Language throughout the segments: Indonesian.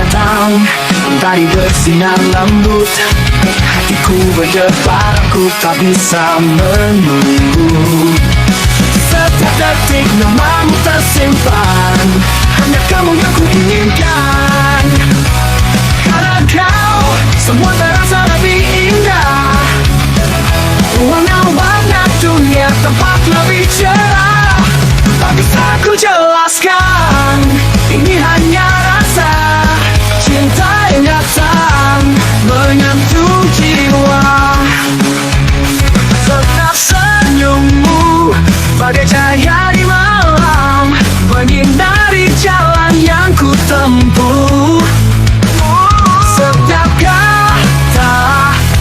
datang, tadi bersinar lembut. Hatiku berdebar, aku tak bisa menunggu. Setiap detik namamu tersimpan, hanya kamu yang ku inginkan. Karena kau, semua terasa lebih indah. Warna-warna dunia tampak lebih cerah. Tak bisa ku jelaskan, ini hanya rasa cinta yang datang menyentuh jiwa. Setiap senyummu bagai cahaya di malam, menyinari jalan yang ku tempuh. Setiap kata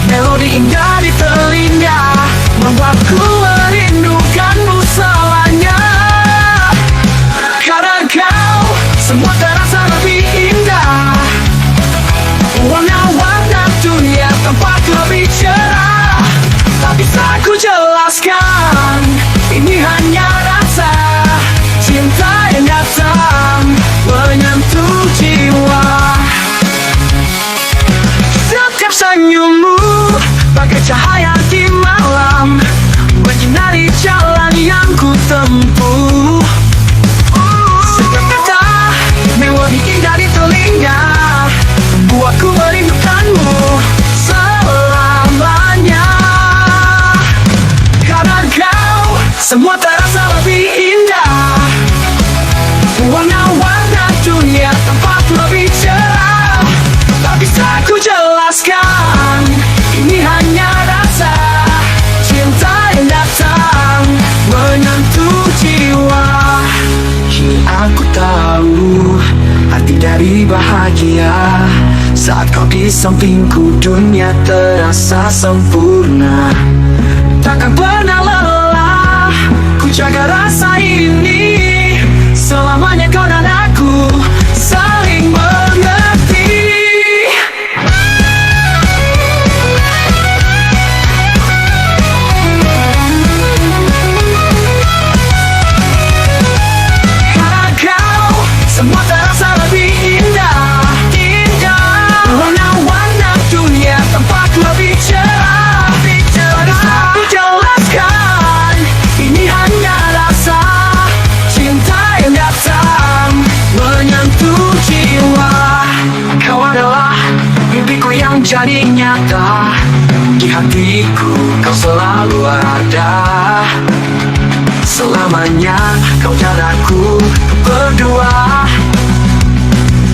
melodi indah di telinga, membuatku merindukanmu selamanya. Karena kau, semua terasa lebih indah. Warna-warna dunia tampak lebih cerah. Tak bisa ku jelaskan, ini hanya rasa cinta yang datang menyentuh jiwa. Setiap senyummu bagai cahaya di malam, menyinari jalan yang ku tempuh. Setiap kata melodi indah di telinga, buatku merindukanmu selamanya. Karena kau, semua terasa lebih indah. Warna-warna dunia tampak lebih cerah. Tak bisa ku jelaskan, ini hanya rasa cinta yang datang menyentuh jiwa. Kini aku tahu arti dari bahagia. Saat kau di sampingku, dunia terasa sempurna. Takkan pernah lelah ku jaga rasa ini. Selamanya kau dan aku saling mengerti. Karena kau, semua terasa lebih indah. Warna-warna dunia tampak lebih cerah. Tak bisa ku jelaskan, ini hanya rasa cinta yang datang menyentuh jiwa. Kau adalah mimpiku yang jadi nyata. Di hatiku kau selalu ada. Selamanya kau dan aku berdua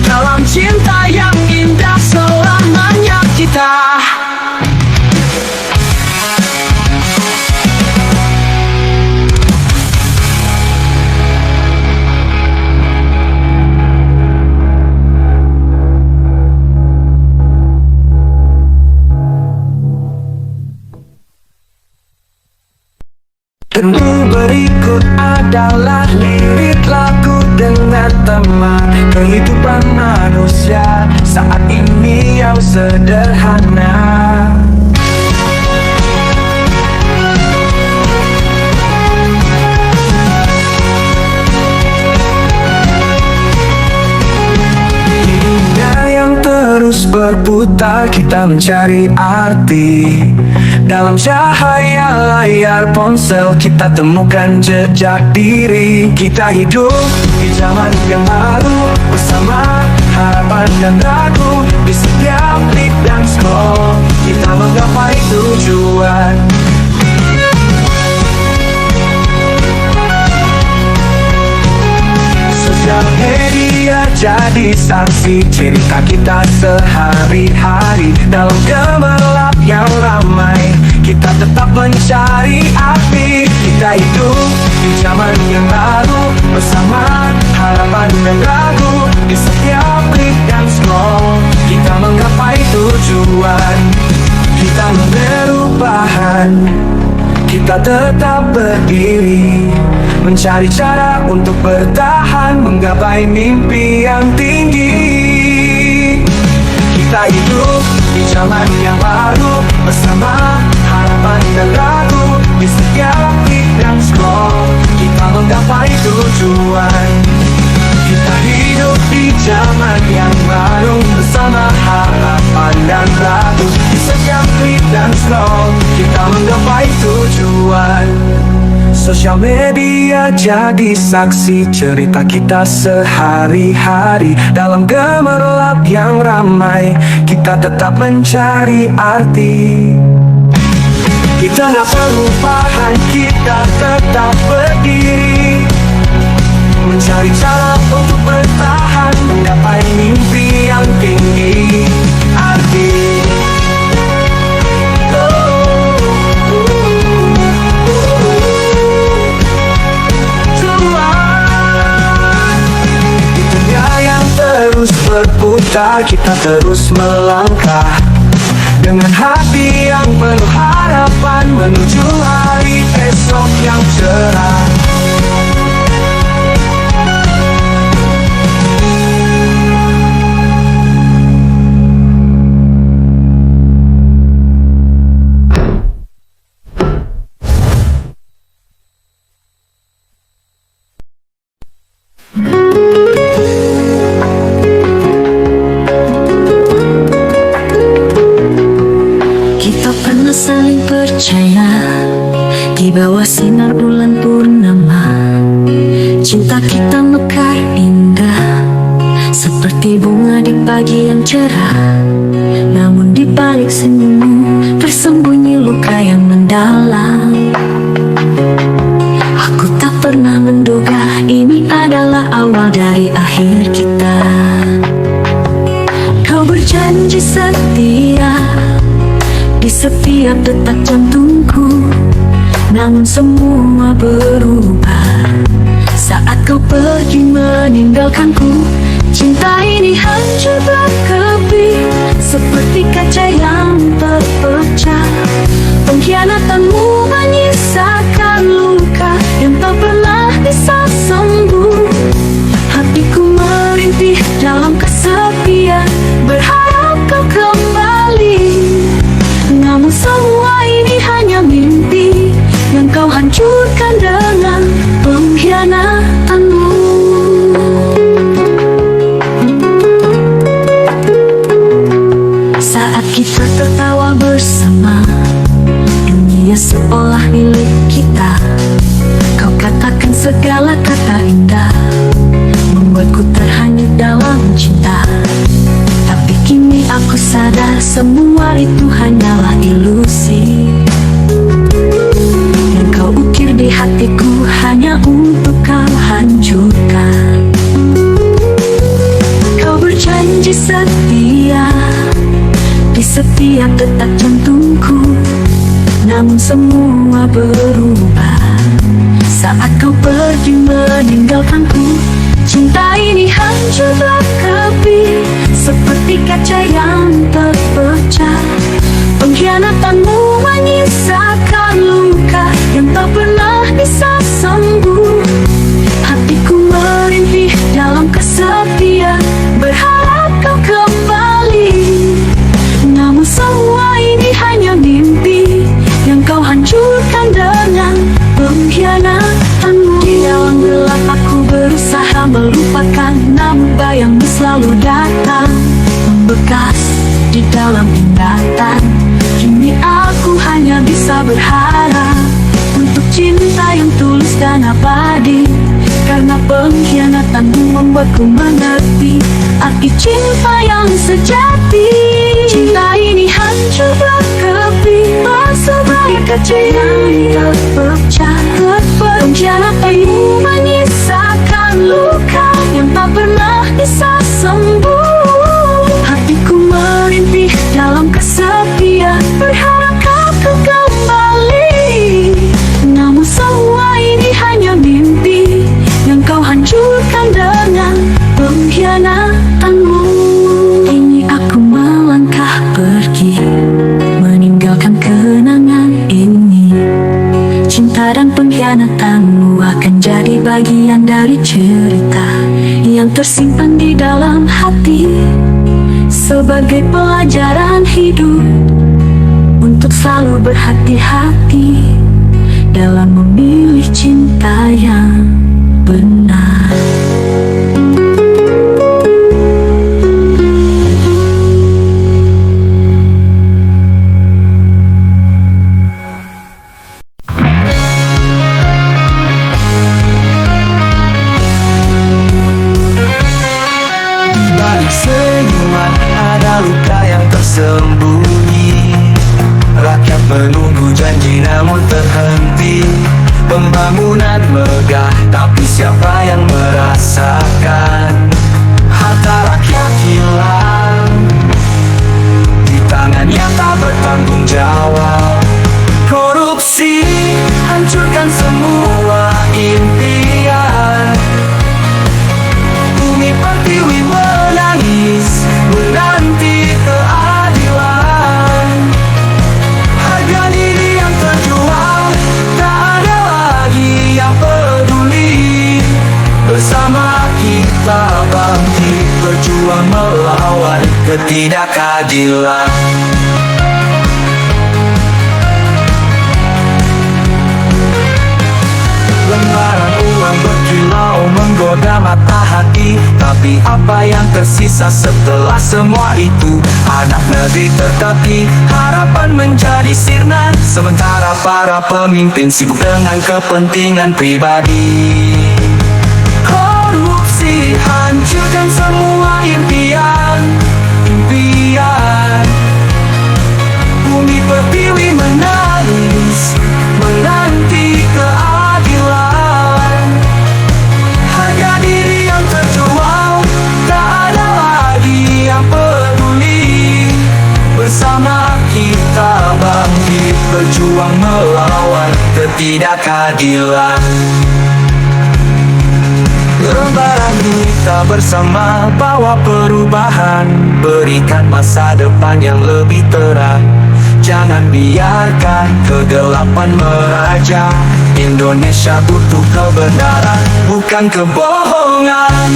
dalam cinta yang indah. Selamanya kita. Dan berikut adalah lirik lagu dengan tema kehidupan manusia saat ini yang sederhana. Dunia yang terus berputar, kita mencari arti. Dalam cahaya layar ponsel kita temukan jejak diri. Kita hidup di zaman yang baru, bersama harapan dan ragu. Di setiap klik dan scroll kita menggapai tujuan. Sosial media jadi saksi cerita kita sehari-hari. Dalam gemerlap yang ramai, kita tetap mencari api. Kita hidup di zaman yang baru, bersama harapan dan ragu. Di setiap klik dan scroll kita menggapai tujuan. Kita perubahan, kita tetap berdiri, mencari cara untuk bertahan, menggapai mimpi yang tinggi. Kita hidup di zaman yang baru, bersama harapan dan ragu. Di setiap klik dan scroll kita menggapai tujuan. Kita hidup di zaman yang baru, Sosial media jadi saksi cerita kita sehari-hari. Dalam gemerlap yang ramai, kita tetap mencari arti. Kita gak perlu paham, kita tetap berdiri, mencari cara untuk bertahan, menggapai mimpi yang tinggi. Arti terus berputar, kita terus melangkah dengan hati yang penuh harapan menuju hari esok yang cerah. Saling percaya di bawah sinar bulan purnama. Cinta kita mekar indah seperti bunga di pagi yang cerah. Namun di balik senyummu tersembunyi luka yang mendalam. Aku tak pernah menduga ini adalah awal dari akhir kita. Kau berjanji setia di setiap detak jantungku, namun semua berubah saat kau pergi meninggalkanku. Cinta ini hancur berkeping seperti kaca yang terpecah. Pengkhianatanmu menyisakan luka yang tak pernah bisa sembuh. Hatiku merintih dalam kesepian, berharap kau kembali. Namun semua ini hanya mimpi yang kau hancurkan dengan pengkhianatanmu. Saat kita tertawa bersama, dunia seolah milik kita. Kau katakan segala kata indah, membuatku terhanyut dalam cinta. Tapi kini aku sadar semua itu hanyalah ilusi yang kau ukir di hatiku hanya untuk kau hancurkan. Kau berjanji setia di setiap detak jantungku, namun semua berubah saat kau pergi meninggalkanku. Cinta ini hancur berkeping seperti kaca yang terpecah. Pengkhianatanmu menyisakan luka yang tak pernah bisa sembuh. Hatiku merintih dalam kesepian, berharap kau kembali. Namun semua ini hanya mimpi yang kau hancurkan dengan pengkhianatanmu. Di dalam gelap aku berusaha melupakan, namun bayangmu selalu datang, membekas di dalam ingatan. Kini aku hanya bisa berharap untuk cinta yang tulus dan abadi, karena pengkhianatanmu membuatku mengerti arti cinta yang sejati. Cinta ini hancur berkeping seperti kaca yang terpecah. Pengkhianatanmu menyisakan luka yang tak pernah bisa sembuh. Hatiku merintih dalam kesepian, berharap kau kembali. Namun semua ini hanya mimpi yang kau hancurkan dengan pengkhianatanmu. Kini aku melangkah pergi, meninggalkan kenangan ini. Cinta dan pengkhianatanmu akan jadi bagian dari cerita yang tersimpan di dalam hati, sebagai pelajaran hidup untuk selalu berhati-hati dalam memilih cinta yang benar. Pembangunan megah, tapi siapa yang merasakan? Harta rakyat hilang di tangan yang tak bertanggung jawab. Korupsi hancurkan semua impian. Bumi pertiwi menangis menanti keadilan. Harga diri yang terjual, tak ada lagi yang peduli. Bersama kita bangkit, berjuang melawan ketidakadilan. Lembaran uang berkilau menggoda mata hati, tapi apa yang tersisa setelah semua itu? Anak negeri tertepi, harapan menjadi sirna, sementara para pemimpin sibuk dengan kepentingan pribadi. Korupsi hancurkan semua impian. Bumi pertiwi menangis menanti keadilan. Harga diri yang terjual, tak ada lagi yang peduli. Bersama kita bangkit, berjuang melawan ketidakadilan. Lembaran kita bersama bawa perubahan, berikan masa depan yang lebih terang. Jangan biarkan kegelapan meraja. Indonesia butuh kebenaran, bukan kebohongan.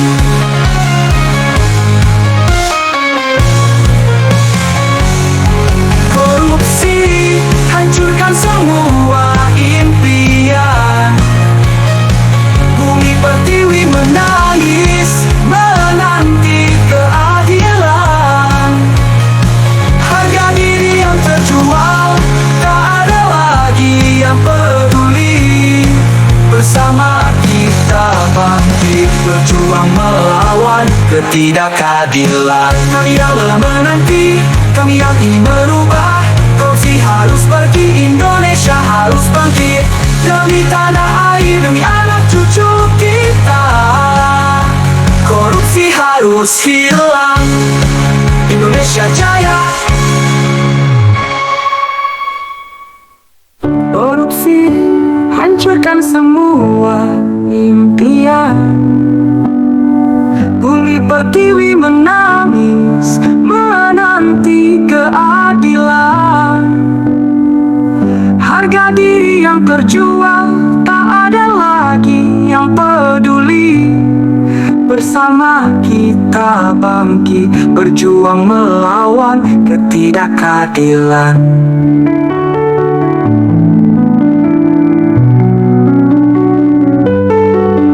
Korupsi hancurkan semua impian. Bumi pertiwi menangis menanti keadilan. Harga diri yang terjual, tak ada lagi yang peduli. Bersama kita bangkit, berjuang melawan ketidakadilan. Kami rela menanti, kami yang ingin merubah. Korupsi harus pergi, Indonesia harus bangkit. Demi tanah air, demi anak cucu kita. Korupsi harus hilang, Indonesia jaya. Korupsi hancurkan semua impian. Bumi pertiwi menangis menanti keadilan. Harga diri yang terjual, tak ada lagi yang peduli. Bersama kita bangkit, berjuang melawan ketidakadilan.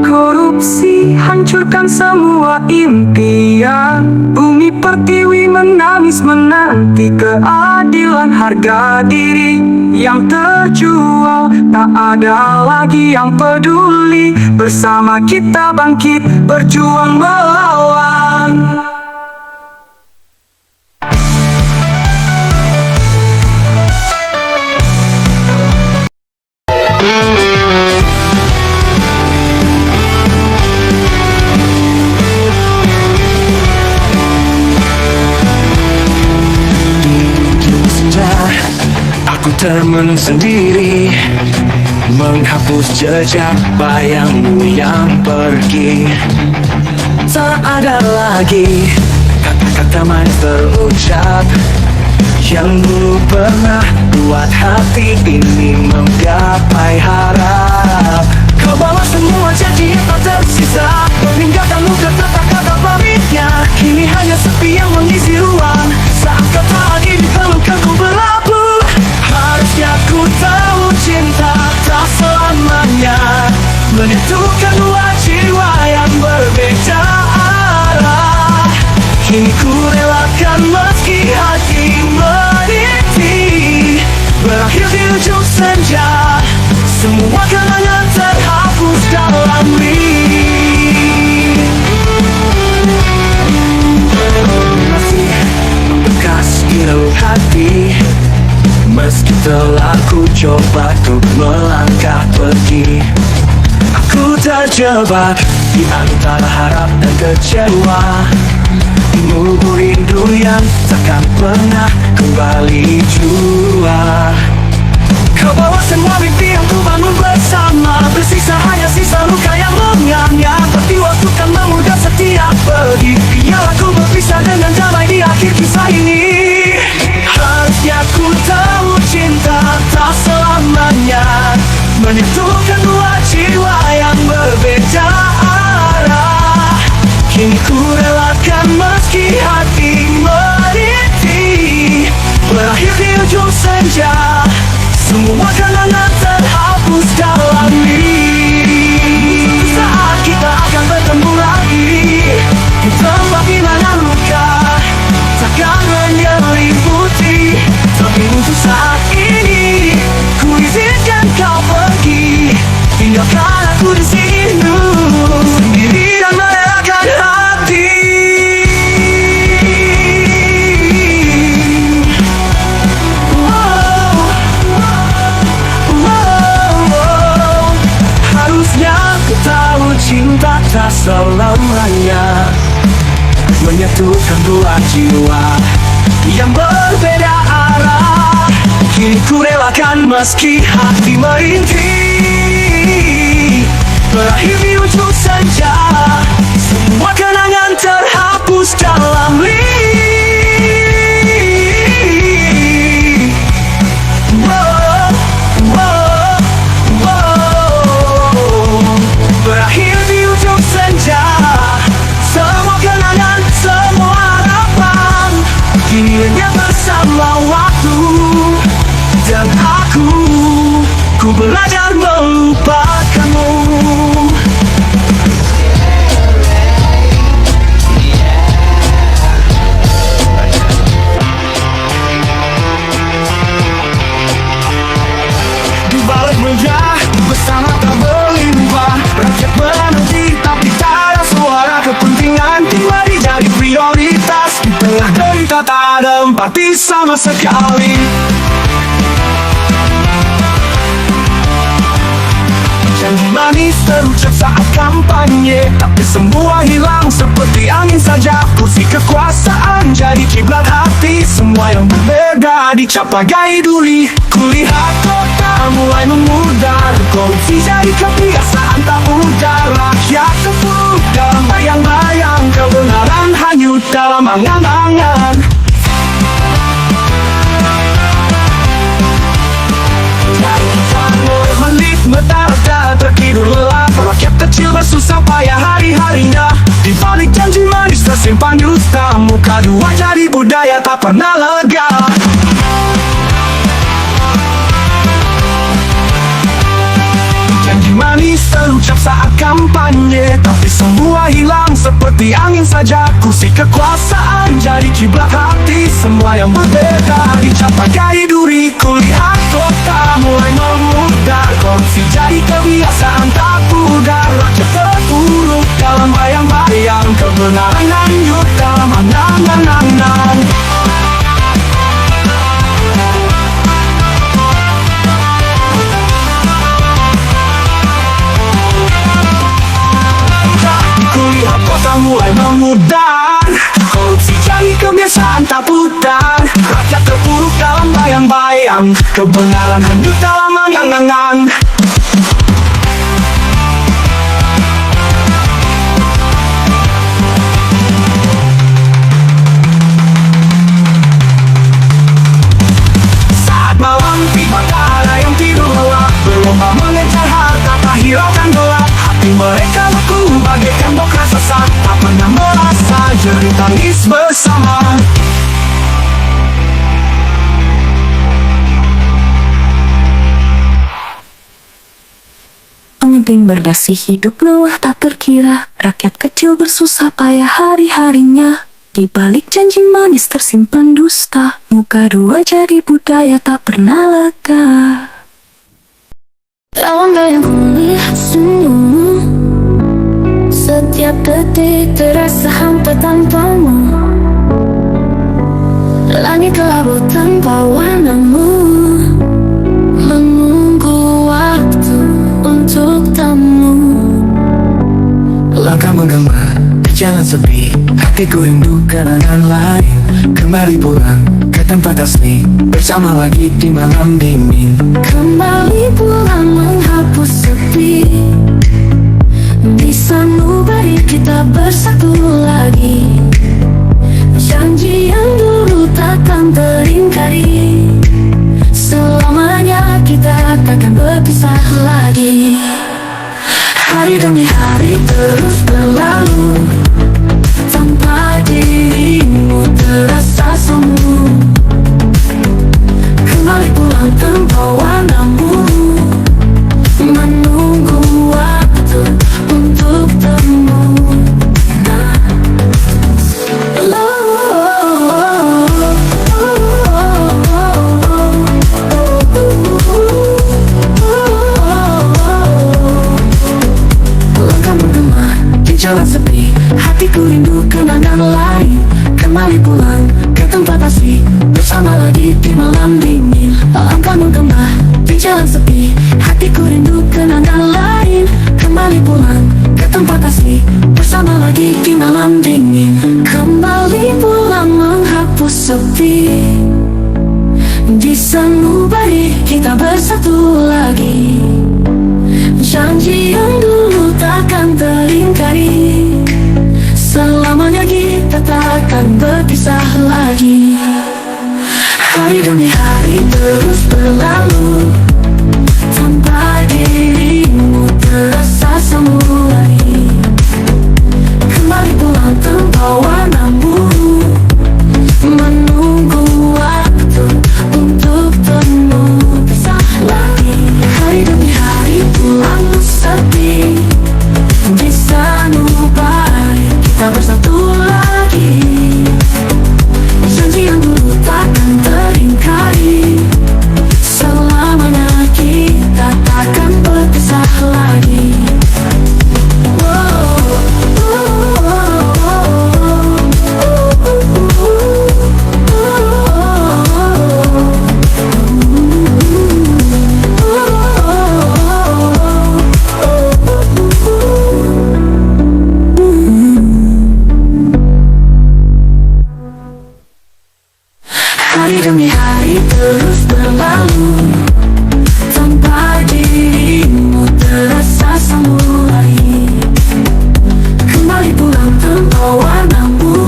Korupsi hancurkan semua impian. Bumi pertiwi menangis menanti keadilan. Harga diri yang terjual, tak ada lagi yang peduli. Bersama kita bangkit, berjuang melawan. Aku termenung sendiri, menghapus jejak bayangmu yang pergi. Tak ada lagi kata-kata manis terucap yang dulu pernah buat hati ini menggapai harap. Kau bawa semua janji yang tak tersisa, meninggalkan luka tak ada pamitnya. Kini hanya sepi yang mengisi ruang, saat kata ini pelukan ku berlabuh. Harusnya ku tahu cinta tak selamanya menyatukan dua jiwa yang berbeda arah. Kini ku relakan meski hati meniti, berakhir di ujung senja. Semua kenangan terhapus dalam masih bekas di relung hati. Meski telah ku coba untuk melangkah pergi, hati. Aku terjebak di antara harap dan kecewa, menunggu rindu yang takkan pernah kembali jua. Kau bawa semua mimpi yang ku bangun bersama, bersisa hanya sisa luka yang menganga. Tapi waktu kan memudah setiap pergi, biarlah ku berpisah dengan damai di akhir kisah ini. Harusnya ku tahu cinta tak selamanya menyatukan dua jiwa yang berbeda arah. Kini ku relakan meski hati merintih, berakhir di ujung senja. Semua kenangan terhapus dalam mimpi. Suatu saat kita akan bertemu lagi di tempat di mana luka takkan menyelimuti. Tapi untuk saat ini ku izinkan kau pergi, tinggalkan aku di sini sendiri dan merelakan hati. Harusnya ku tahu cinta tak selamanya menyatukan dua jiwa yang berbeda arah. Kini ku relakan meski hati merintih, berakhir di ujung senja. Semua kenangan terhapus dalam berakhir di ujung senja. Semua kenangan, semua harapan kini lenyap bersama waktu. Dan ku belajar melupakanmu. Di balik meja bersama tak berlimpah, rakyat menanti tapi tak ada suara. Kepentingan pribadi jadi prioritas, di tengah derita tak ada empati sama sekali. Janji manis terucap saat kampanye, tapi semua hilang seperti angin saja. Kursi kekuasaan jadi kiblat hati, semua yang berbeda dicap bagai duri. Kulihat kota mulai memudar, korupsi jadi kebiasaan tak mudah. Rakyat terpuruk dalam bayang-bayang, kebenaran hanyut dalam angan-angan. Menit mentara tertidur lelap, rakyat kecil bersusah payah hari-harinya. Di balik janji manis tersimpan dusta, muka dua jadi budaya tak pernah lega. Janji manis terucap saat kampanye, tapi semua hilang seperti angin saja. Kursi kekuasaan jadi kiblat hati, semua yang berbeda dicap bagai duri. Kulihat kota mulai memudar, korupsi jadi kebiasaan tak pudar. Rakyat terpuruk dalam bayang-bayang, kebenaran hanyut dalam angan-angan. Kulihat kota mulai memudar, korupsi jadi kebiasaan tak pudar. Rakyat terpuruk dalam bayang-bayang, kebenaran hanyut dalam angan-angan. Saat malam tiba tak ada yang tidur lelap, berlomba mengejar harta tak hiraukan gelap. Hati mereka beku bagaikan tembok raksasa, tak pernah merasa jerit tangis bersama. Pemimpin berdasi hidup lelah tak terkira, rakyat kecil bersusah payah hari-harinya. Di balik janji manis tersimpan dusta, muka dua jadi budaya tak pernah lega. Dalam bayangku melihat senyummu, setiap detik terasa hampa tanpamu. Langit kelabu tanpa warnamu, menunggu waktu untuk Langkah menggema di jalan sepi, hatiku rindu kenangan lain. Kembali pulang ke tempat asli, bersama lagi di malam dingin. Kembali pulang menghapus sepi, di sanubari kita bersatu lagi. Janji yang dulu takkan teringkari, selamanya kita takkan berpisah lagi. Hari demi hari terus berlalu, tanpa dirimu terasa semu. Kembali pulang tanpa warnamu, menunggu waktu untuk temu. Jalan sepi, hatiku rindu kenangan lain. Kembali pulang ke tempat asli, bersama lagi di malam dingin. Langkah menggema di jalan sepi, hatiku rindu kenangan lain. Kembali pulang ke tempat asli, bersama lagi di malam dingin. Kembali pulang menghapus sepi, di sanubari kita bersatu lagi. Janji yang dulu takkan teringkari, selamanya kita takkan berpisah lagi. Hari demi hari terus berlalu, tanpa dirimu terasa semu lagi. Kembali pulang tanpa warnamu, menunggu waktu untuk temu pisah lagi. Hari demi hari pulang sepi, di sanubari kita bersatu lagi. Janji yang dulu takkan teringkari, selamanya kita takkan berpisah lagi. Hari demi hari terus berlalu, tanpa dirimu terasa semu lagi. Kembali pulang tanpa warnamu,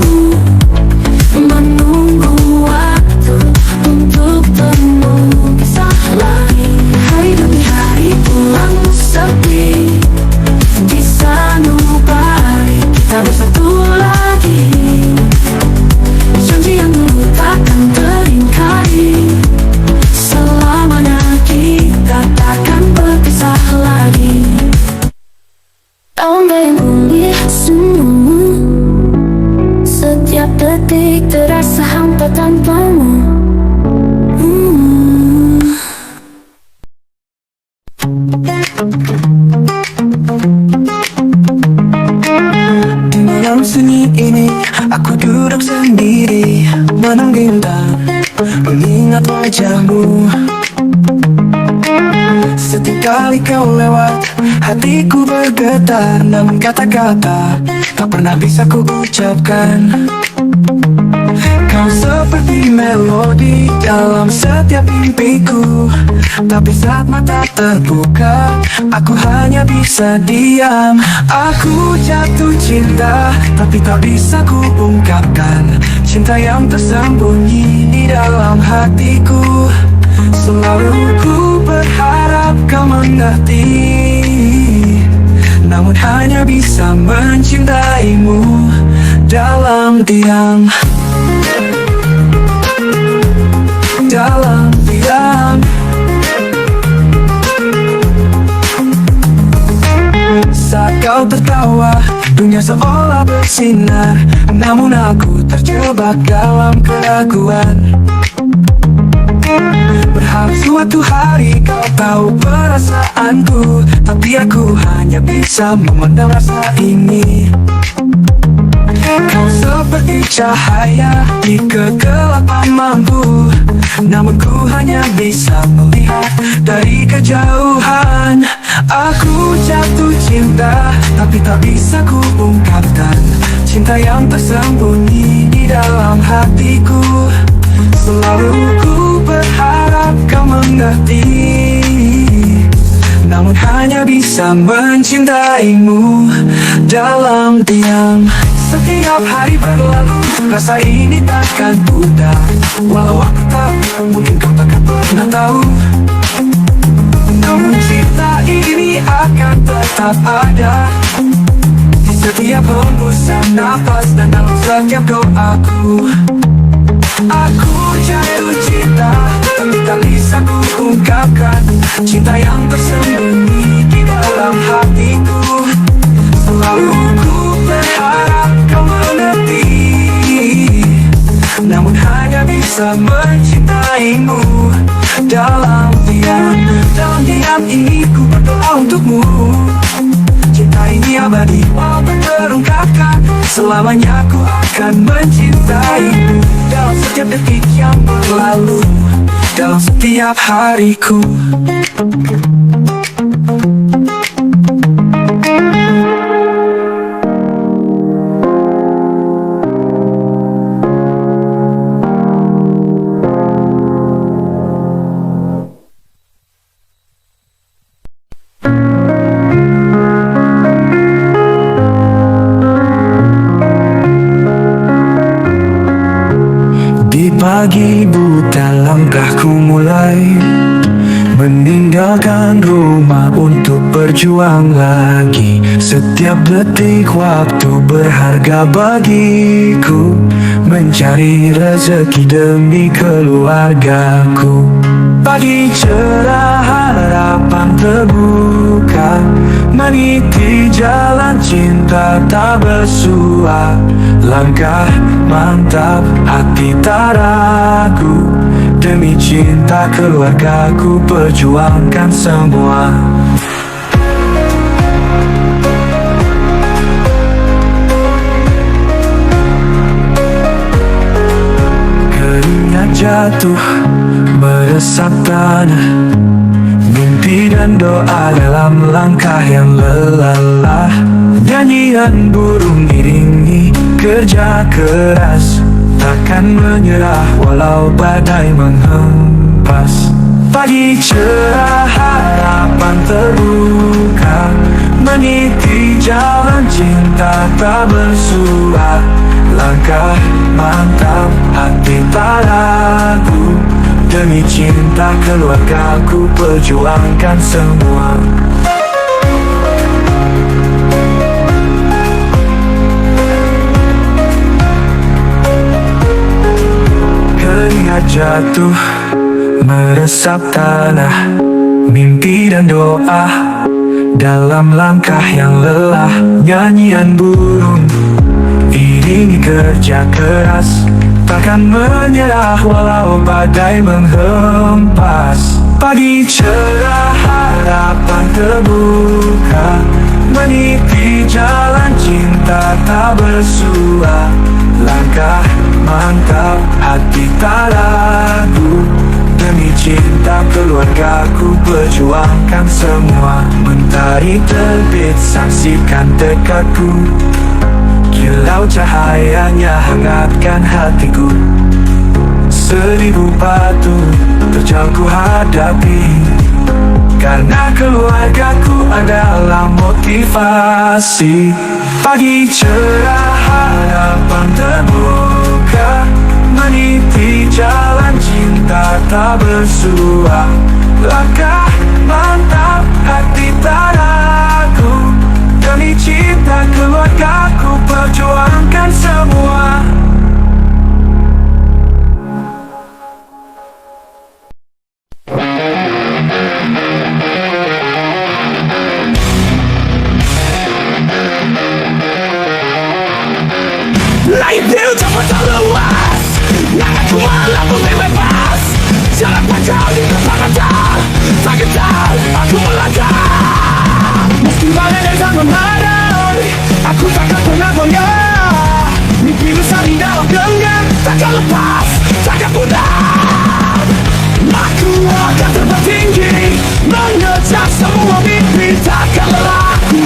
menunggu waktu untuk temu pisah lagi. Hari demi hari pulang sepi, di sanubari kita bersatu lagi. Janji yang dulu takkan teringkari, selamanya kita takkan berpisah lagi. Tahun yang pulih senyummu, setiap detik terasa hampa tanpamu. Di malam sunyi ini, aku duduk sendiri, menunggu bintang, mengingat wajahmu. Setiap kali kau lewat, hatiku bergetar, namun kata-kata tak pernah bisa ku ucapkan. Kau seperti melodi dalam setiap mimpiku, tapi saat mata terbuka, aku hanya bisa diam. Aku jatuh cinta, tapi tak bisa ku ungkapkan cinta yang tersembunyi di dalam hatiku. Selalu ku berharap kau mengerti, namun hanya bisa mencintaimu dalam diam. Dalam diam. Saat kau tertawa, dunia seolah bersinar, namun aku terjebak dalam keraguan. Berharap suatu hari kau tahu perasaanku, tapi aku hanya bisa memendam rasa ini. Kau seperti cahaya di kegelapan mampu, namun ku hanya bisa melihat dari kejauhan. Aku jatuh cinta indah, tapi tak bisa ku ungkapkan. Cinta yang tersembunyi di dalam hatiku. Selalu ku berharap kau mengerti, namun hanya bisa mencintaimu dalam diam. Setiap hari berlalu, rasa ini takkan pudar. Walau aku tak mungkin kau takkan pernah tahu, namun cinta ini akan tetap ada di setiap hembusan nafas dan dalam setiap doaku. Aku jatuh cinta, tapi tak bisa ku ungkapkan. Cinta yang tersembunyi di dalam hatiku. Selalu ku berharap kau mengerti, namun hanya bisa mencintaimu dalam diam. Dalam diam ini ku berdoa untukmu. Cinta ini abadi, mau terungkapkan. Selamanya ku akan mencintaimu dalam setiap detik yang berlalu, dalam setiap hariku. Di pagi buta langkahku mulai meninggalkan rumah untuk berjuang lagi. Setiap detik waktu berharga bagiku, mencari rezeki demi keluargaku. Pagi cerah harapan terbuka, meniti jalan cinta tak bersua. Langkah mantap, hati tak ragu, demi cinta keluargaku perjuangkan semua. Keringat jatuh meresap tanah, mimpi dan doa dalam langkah yang lelah. Nyanyian burung iringi kerja keras, takkan menyerah walau badai menghempas. Pagi cerah harapan terbuka, meniti jalan cinta tak bersua. Langkah mantap, hati tak ragu, demi cinta keluargaku perjuangkan semua. Keringat jatuh meresap tanah, mimpi dan doa dalam langkah yang lelah. Nyanyian burung iringi kerja keras, takkan menyerah walau badai menghempas. Pagi cerah harapan terbuka, meniti jalan cinta tak bersua. Langkah mantap, hati tak ragu, demi cinta keluargaku perjuangkan semua. Mentari terbit, saksikan tekadku, kilau cahayanya hangatkan hatiku. 1000 batu terjal ku hadapi, karena keluargaku adalah motivasi. Pagi cerah harapan terbuka, meniti jalan cinta tak bersua. Langkah mantap, hati tak ragu, demi cinta keluargaku perjuangkan semua. Lain dia ucapan tak luas, nak aku malah putih bebas. Jalan panjang di depan mata, tak gentar aku melangkah. Meski badai datang memadai, aku takkan pernah goyah. Mimpi besar di dalam genggam, takkan lepas, takkan pudar. Aku akan terbang tinggi, mengejar semua mimpi, takkan lelah, aku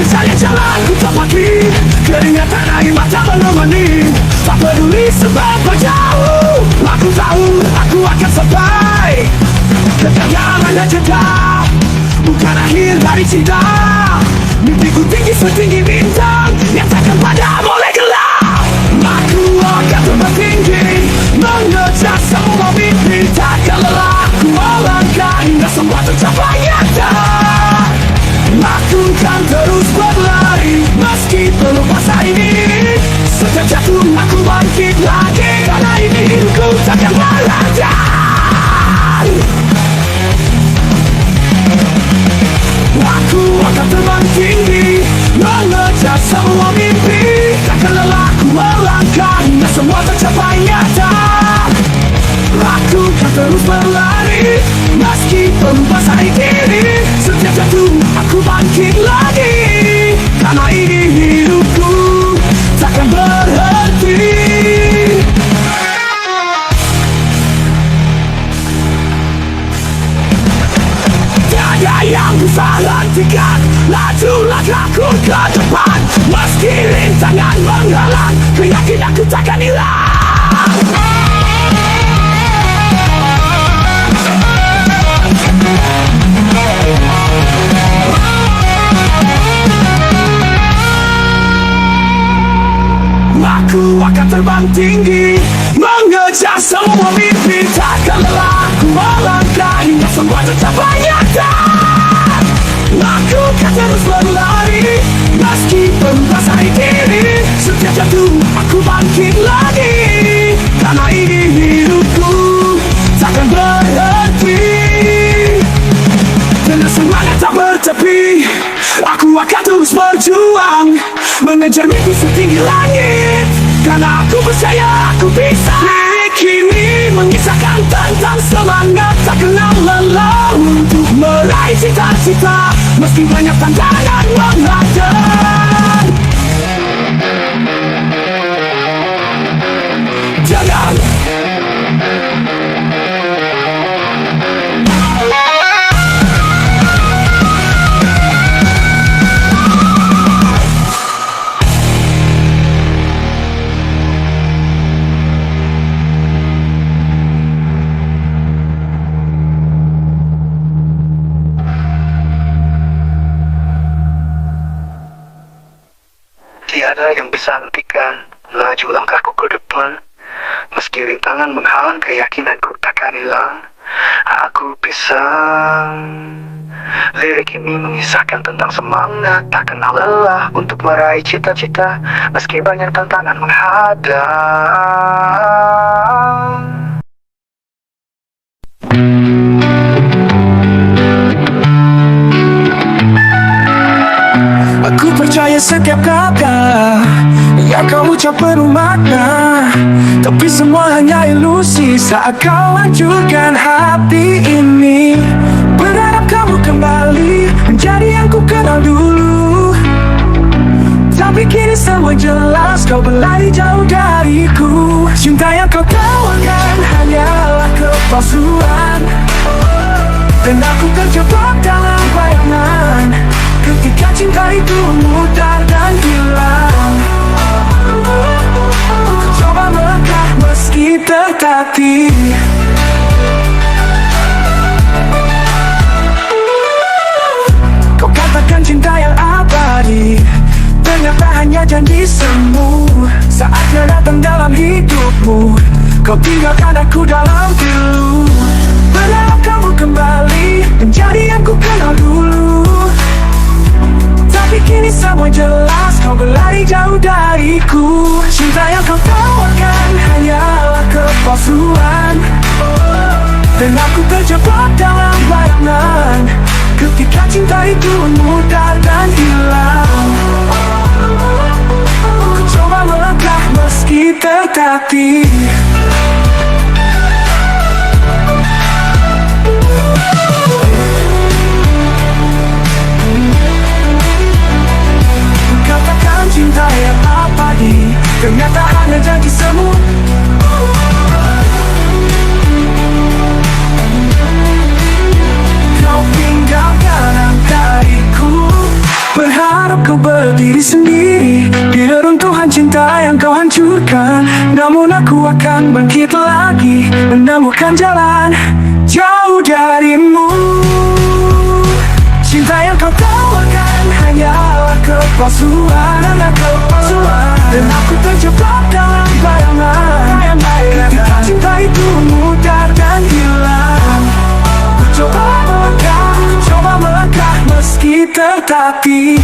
misalnya jalan ku tepati, keringatan air mata menemani. Tak peduli seberapa jauh, aku tahu aku akan sampai. Kegagalan dan jeda bukan akhir dari cinta. Mimpiku tinggi setinggi bintang yang takkan padam oleh gelap. Aku akan terbang tinggi, mengejar semua mimpi. Takkan lelah ku melangkah hingga semua tercapai nyata. Aku kan terus berlari meski belum masa ini. Setiap jatuh aku bangkit lagi, karena ini hidupku takkan berhenti. Aku akan terbang tinggi, mengejar semua mimpi. Takkan lelah ku melangkah hingga semua tercapai nyata. Aku kan terus berlari meski berubah hari ini. Setiap jatuh aku bangkit lagi, karena ini hidupku takkan berhenti. Tiada yang bisa hentikan laju langkahku ke depan. Meski rintangan menghalang, keyakinanku takkan hilang. Aku akan terbang tinggi, mengejar semua mimpi. Takkan lelah ku melangkah hingga semua tercapai nyata. Aku akan terus berlari meski berubah hari ini. Setiap jatuh aku bangkit lagi, karena ini hidupku takkan berhenti. Dengan semangat tak bertepi, aku akan terus berjuang, mengejar mimpi setinggi langit. Karena aku percaya aku bisa. Lirik ini mengisahkan tentang semangat tak kenal lelah untuk meraih cita-cita meski banyak tantangan menghadang. Jangan tiada yang bisa hentikan laju langkahku ke depan. Meski rintangan menghalang, keyakinanku takkan hilang. Aku bisa. Lirik ini mengisahkan tentang semangat tak kenal lelah untuk meraih cita-cita meski banyak tantangan menghadang. aku percaya setiap kata yang kau ucap penuh makna. Tapi semua hanya ilusi saat kau hancurkan hati ini. Berharap kamu kembali menjadi yang ku kenal dulu. Tapi kini semua jelas, kau berlari jauh dariku. Cinta yang kau tawarkan hanyalah kepalsuan, dan aku terjebak dalam bayangan ketika cinta itu mudar dan hilang. Ku coba melangkah meski tertatih. Kau katakan cinta yang abadi, ternyata hanya janji semu. Saatnya datang dalam hidupmu, kau tinggalkan aku dalam pilu. Berharap kamu kembali menjadi yang ku kenal dulu. Tapi kini semua jelas, kau berlari jauh dariku. Cinta yang kau tawarkan hanyalah kepalsuan, dan aku terjebak dalam bayangan ketika cinta itu mudar dan hilang. Ku coba melangkah meski tertatih. Katakan cinta yang abadi, ternyata hanya janji semu. Kau tinggalkan dariku, berharap kau bangkit lagi, menemukan jalan jauh darimu. Cinta yang kau tawarkan hanyalah kepalsuan, dan aku terjebak dalam bayangan. Ketika cinta itu mudar dan hilang, ku coba melangkah meski tertatih.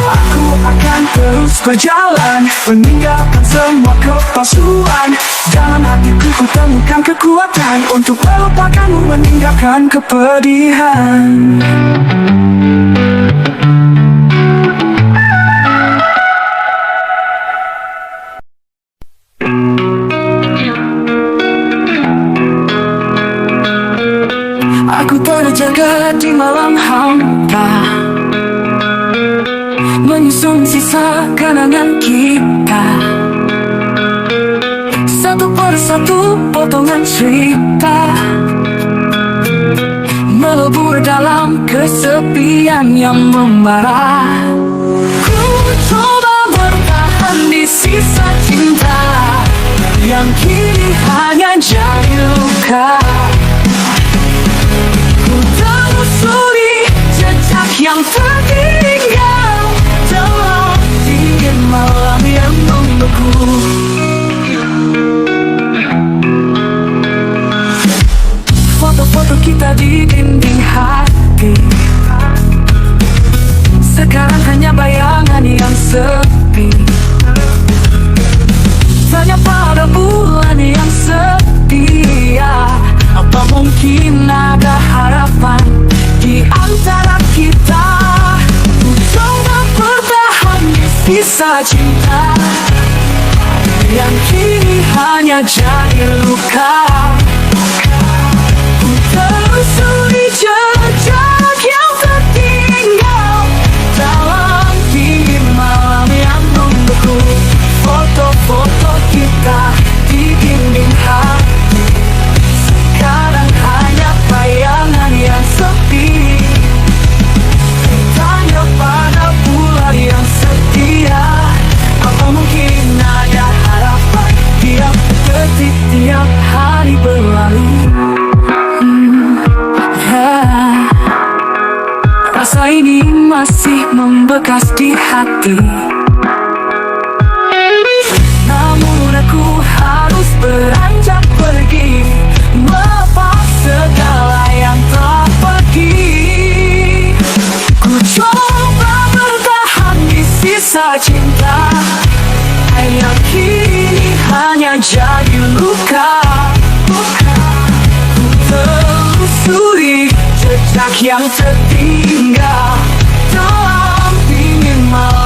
Aku akan terus berjalan, meninggalkan semua kepalsuan. Dalam hatiku ku temukan kekuatan untuk melupakanmu, meninggalkan kepedihan. Aku terjaga di malam hampa, menyusun sisa kenangan kita. Satu persatu potongan cerita melebur dalam kesepian yang membara. Ku coba bertahan di sisa cinta yang kini hanya jadi luka. Ku telusuri jejak yang tertinggal dalam dingin malam yang membeku. Foto-foto kita di dinding hati sekarang hanya bayangan yang sepi. Tanya pada bulan yang setia, apa mungkin ada harapan di antara kita? Ku coba bertahan di sisa cinta yang kini hanya jadi luka. Ku telusuri jejak yang tertinggal dalam dingin malam yang membeku. Foto-foto kita di dinding hati sekarang hanya bayangan yang sepi. Tanya pada bulan yang setia, apa mungkin ada harapan tiap detik, tiap hari berlalu. Rasa ini masih membekas di hati, namun aku harus beranjak pergi, melepas segala yang telah pergi. Ku coba bertahan di sisa cinta yang kini hanya jadi luka. Ku telusuri jejak yang tertinggal dalam dingin malam